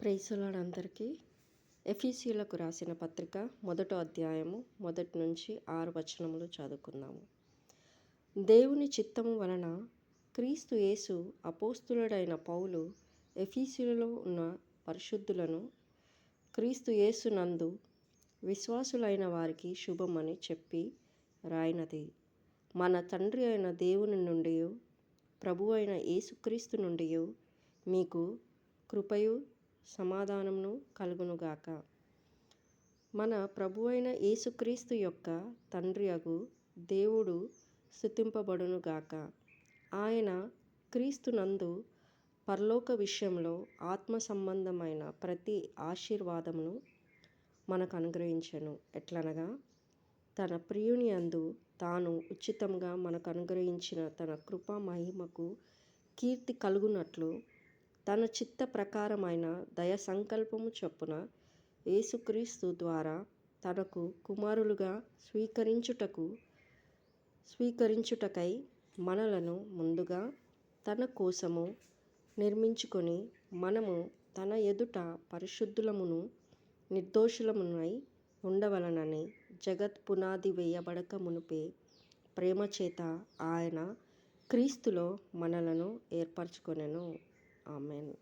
Praise the lord అందరికీ. ఎఫెసీయులకు రాసిన పత్రిక 1వ అధ్యాయము 1 నుంచి 6 వచనములు చదువుకుందాము. దేవుని చిత్తము వలన క్రీస్తు యేసు అపోస్తులుడైన పౌలు ఎఫెసీయులలో ఉన్న పరిశుద్ధులను క్రీస్తు యేసు నందు విశ్వాసులైన వారికి శుభమని చెప్పి రాయినది. మన తండ్రి అయిన దేవుని నుండి ప్రభువైన యేసుక్రీస్తు నుండి మీకు కృపయు సమాధానమును కలుగునుగాక. మన ప్రభువైన యేసుక్రీస్తు యొక్క తండ్రియగు దేవుడు స్తుతింపబడునుగాక. ఆయన క్రీస్తునందు పరలోక విషయంలో ఆత్మ సంబంధమైన ప్రతి ఆశీర్వాదమును మనకు అనుగ్రహించెను. ఎట్లనగా తన ప్రియుని యందు తాను ఉచితంగా మనకు అనుగ్రహించిన తన కృపా మహిమకు కీర్తి కలుగునట్లు తన చిత్త ప్రకారమైన దయ సంకల్పము చొప్పున యేసుక్రీస్తు ద్వారా తనకు కుమారులుగా స్వీకరించుటకై మనలను ముందుగా తన కోసము నిర్మించుకొని మనము తన ఎదుట పరిశుద్ధులమును నిర్దోషులమునై ఉండవలనని జగత్ పునాది వేయబడక మునుపే ప్రేమచేత ఆయన క్రీస్తులో మనలను ఏర్పరచుకొనెను. ఆమేన్.